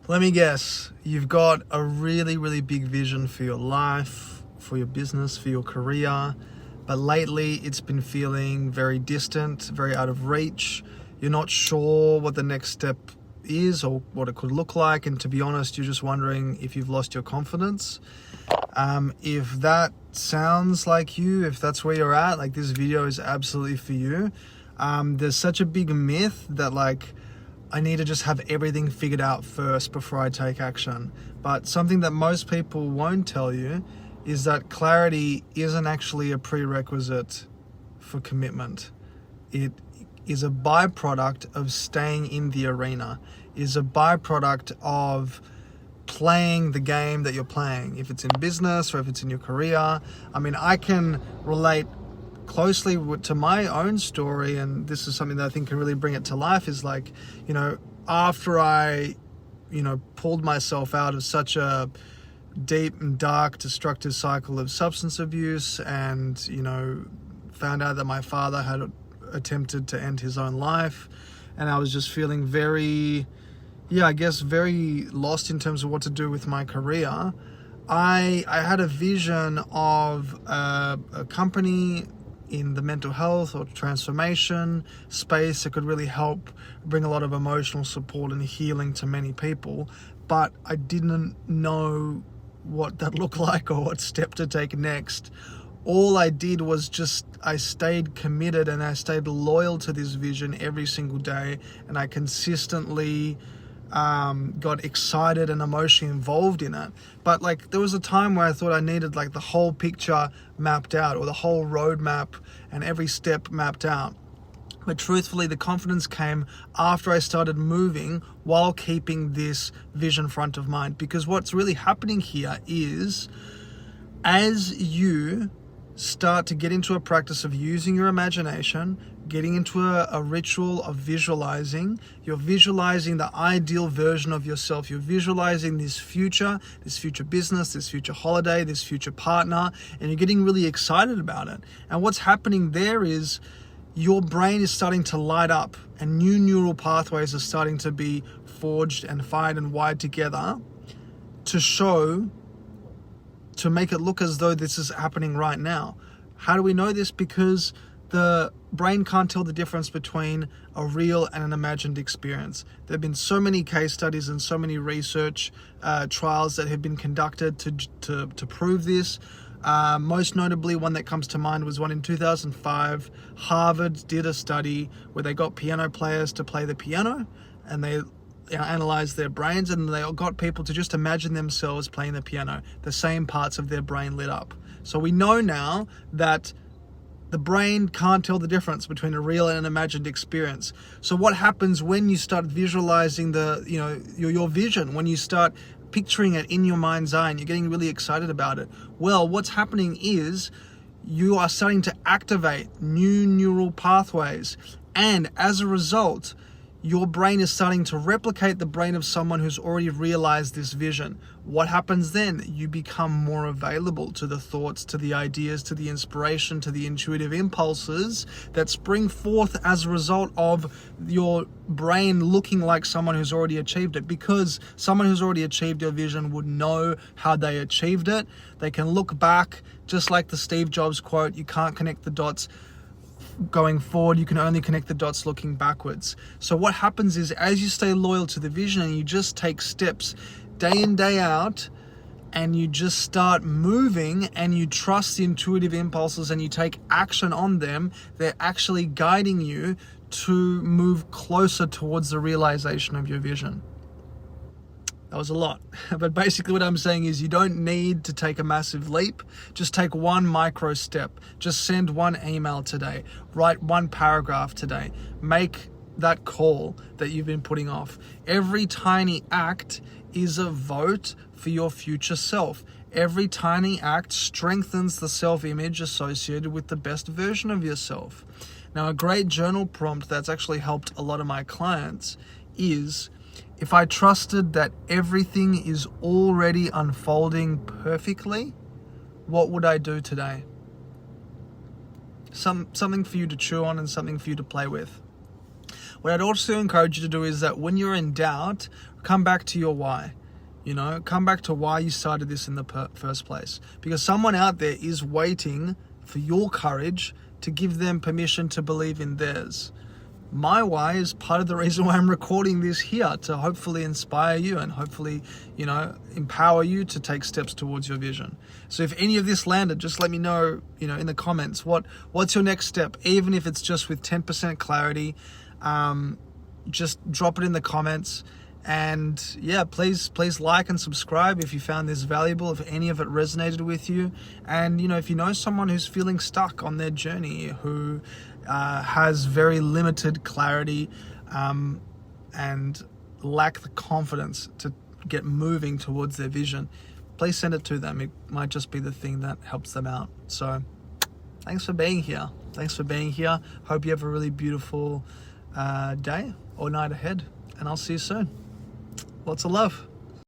Let me guess, you've got a really, really big vision for your life, for your business, for your career, but lately it's been feeling very distant, very out of reach. You're not sure what the next step is or what it could look like, and to be honest, you're just wondering if you've lost your confidence. If that sounds like you, if that's where you're at, like, this video is absolutely for you. There's such a big myth that, like, I need to just have everything figured out first before I take action. But something that most people won't tell you is that clarity isn't actually a prerequisite for commitment. It is a byproduct of staying in the arena, is a byproduct of playing the game that you're playing. If it's in business or if it's in your career. I mean, I can relate closely to my own story, and this is something that I think can really bring it to life, is like, after I, pulled myself out of such a deep and dark, destructive cycle of substance abuse and, found out that my father had attempted to end his own life, and I was just feeling very lost in terms of what to do with my career. I had a vision of a company in the mental health or transformation space that could really help bring a lot of emotional support and healing to many people, but I didn't know what that looked like or what step to take next. All I did was I stayed committed and I stayed loyal to this vision every single day, and I consistently got excited and emotionally involved in it. But there was a time where I thought I needed the whole picture mapped out, or the whole roadmap and every step mapped out. But truthfully, the confidence came after I started moving while keeping this vision front of mind. Because what's really happening here is, as you start to get into a practice of using your imagination, getting into a ritual of visualizing, you're visualizing the ideal version of yourself. You're visualizing this future business, this future holiday, this future partner, and you're getting really excited about it. And what's happening there is your brain is starting to light up, and new neural pathways are starting to be forged and fired and wired together to make it look as though this is happening right now. How do we know this? Because the brain can't tell the difference between a real and an imagined experience. There have been so many case studies and so many research trials that have been conducted to prove this. Most notably, one that comes to mind was one in 2005. Harvard did a study where they got piano players to play the piano, and they analyzed their brains, and they got people to just imagine themselves playing the piano. The same parts of their brain lit up. So we know now that the brain can't tell the difference between a real and an imagined experience. So what happens when you start visualizing your vision, when you start picturing it in your mind's eye and you're getting really excited about it? Well, what's happening is you are starting to activate new neural pathways, and as a result, your brain is starting to replicate the brain of someone who's already realized this vision. What happens then? You become more available to the thoughts, to the ideas, to the inspiration, to the intuitive impulses that spring forth as a result of your brain looking like someone who's already achieved it. Because someone who's already achieved your vision would know how they achieved it. They can look back, just like the Steve Jobs quote, you can't connect the dots going forward, you can only connect the dots looking backwards. So what happens is, as you stay loyal to the vision and you just take steps day in, day out, and you just start moving and you trust the intuitive impulses and you take action on them, they're actually guiding you to move closer towards the realization of your vision. That was a lot. But basically what I'm saying is, you don't need to take a massive leap. Just take one micro step. Just send one email today. Write one paragraph today. Make that call that you've been putting off. Every tiny act is a vote for your future self. Every tiny act strengthens the self-image associated with the best version of yourself. Now, a great journal prompt that's actually helped a lot of my clients is, if I trusted that everything is already unfolding perfectly, what would I do today? Something for you to chew on and something for you to play with. What I'd also encourage you to do is that when you're in doubt, come back to your why. You know, come back to why you started this in the first place. Because someone out there is waiting for your courage to give them permission to believe in theirs. My why is part of the reason why I'm recording this here, to hopefully inspire you and hopefully, you know, empower you to take steps towards your vision. So if any of this landed, just let me know, you know, in the comments, what's your next step, even if it's just with 10% clarity. Just drop it in the comments. And yeah, please like and subscribe if you found this valuable, if any of it resonated with you. And you know, if you know someone who's feeling stuck on their journey, who has very limited clarity and lack the confidence to get moving towards their vision, please send it to them. It might just be the thing that helps them out. So thanks for being here. Hope you have a really beautiful day or night ahead, and I'll see you soon. Lots of love.